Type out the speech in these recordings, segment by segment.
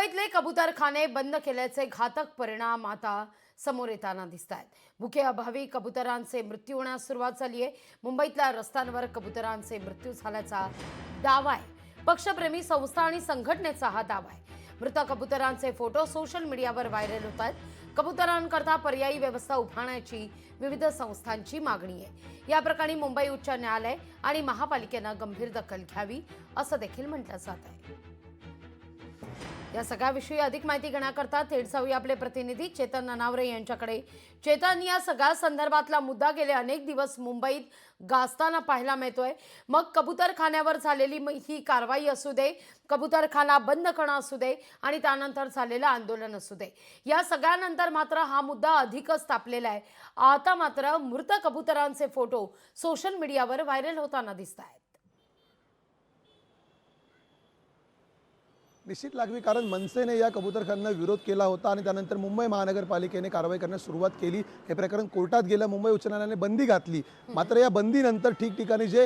मुंबईतले कबूतरखाने बंद केल्याचे घातक परिणाम आता समोर येताना दिसत आहेत। भुकेअभावी कबुतरांचे मृत्यू होण्यास सुरुवात झाली आहे। मुंबईतल्या रस्त्यांवर कबुतरांचे मृत्यू झाल्याचा दावा आहे। पक्षप्रेमी संस्था आणि संघटनेचा हा दावा आहे। मृत कबुतरांचे फोटो सोशल मीडियावर व्हायरल होत आहेत। कबुतरांकरता पर्यायी व्यवस्था उभारण्याची विविध संस्थांची मागणी आहे। या प्रकरणी मुंबई उच्च न्यायालय आणि महापालिकेने गंभीर दखल घ्यावी असं देखील म्हटलं जात आहे। या सगळ्याविषयी अधिक माहिती घेण्याकरता थेट जाऊया आपले प्रतिनिधी चेतन ननावरे यांच्याकडे। चेतन, या सगळ्या संदर्भातला मुद्दा गेले अनेक दिवस मुंबईत गाजताना पाहायला मिळतोय। मग कबूतरखान्यावर झालेली ही कारवाई असू दे, कबूतरखाना बंद करणं असू दे आणि त्यानंतर झालेलं आंदोलन असू दे, या सगळ्यानंतर मात्र हा मुद्दा अधिकच तापलेला आहे। आता मात्र मृत कबूतरांचे फोटो सोशल मीडियावर व्हायरल होताना दिसत आहेत। निश्चित लागवी, कारण मनसेने या कबूतरखान्यांना विरोध केला होता आणि त्यानंतर मुंबई महानगरपालिकेने कारवाई करण्यास सुरुवात केली। हे प्रकरण कोर्टात गेलं, मुंबई उच्च न्यायालयाने बंदी घातली। मात्र या बंदीनंतर ठिकठिकाणी जे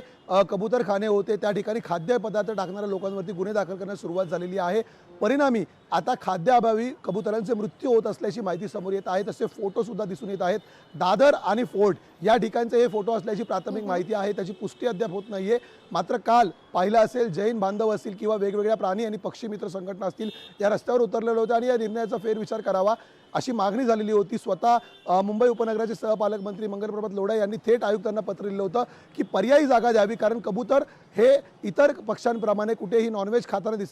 कबूतरखाने होते त्या ठिकाणी खाद्यपदार्थ टाकणाऱ्या लोकांवरती गुन्हे दाखल करण्यास सुरुवात झालेली आहे। परिणामी आता खाद्याअभावी कबूतरांचे मृत्यू होत असल्याची माहिती समोर येत आहे। तसे फोटो सुद्धा दिसून येत आहेत। दादर आणि फोर्ट या ठिकाणचे हे फोटो असल्याची प्राथमिक माहिती आहे, त्याची पुष्टी अद्याप होत नाहीये। मात्र काल पाहिलं असेल, जैन बांधव असतील किंवा वेगवेगळ्या प्राणी आणि पक्षी मित्र संघटना असतील, या रस्त्यावर उतरलेले होते आणि या निर्णयाचा फेरविचार करावा अशी मागणी झालेली होती। स्वतः मुंबई उपनगराचे सहपालकमंत्री मंगलप्रभात लोढा यांनी थेट आयुक्तांना पत्र लिहिलं होतं की पर्यायी जागा द्यावी, कारण कबूतर हे इतर पक्ष्यांप्रमाणे कुठेही नॉनव्हेज खाताना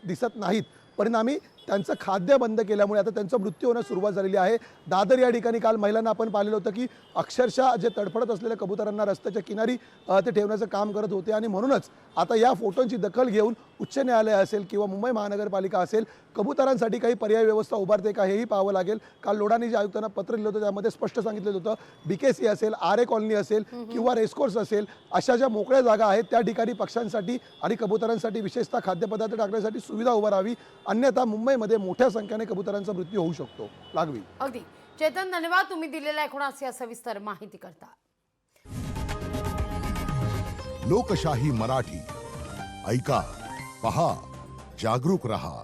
दिसत नाहीत। परिणामी त्यांचं खाद्य बंद केल्यामुळे आता त्यांचा मृत्यू होण्यास सुरुवात झालेली आहे। दादर या ठिकाणी काल महिलांना आपण पाहिलं होतं की अक्षरशः जे तडफडत असलेल्या कबुतरांना रस्त्याच्या किनारी ते ठेवण्याचं काम करत होते आणि म्हणूनच आता या फोटोंची दखल घेऊन उच्च न्यायालय असेल किंवा मुंबई महानगरपालिका असेल कबुतरांसाठी काही पर्यायी व्यवस्था उभारते का हेही पाहावं लागेल। काल लोढांनी जे आयुक्तांना पत्र लिहिलं होतं त्यामध्ये स्पष्ट सांगितलं होतं बीकेसी असेल, आरे कॉलनी असेल किंवा रेसकोर्स असेल, अशा ज्या मोकळ्या जागा आहेत त्या ठिकाणी पक्ष्यांसाठी आणि कबुतरांसाठी विशेषतः खाद्यपदार्थ टाकण्यासाठी सुविधा उभा राहावी, अन्यथा मुंबईमध्ये मोठ्या संख्येने कबुतरांचा मृत्यू होऊ शकतो। लागवी। अगदी चेतन, धन्यवाद तुम्ही दिलेल्या एकूणच या सविस्तर माहिती करता। लोकशाही मराठी ऐका, पहा, जागरूक रहा।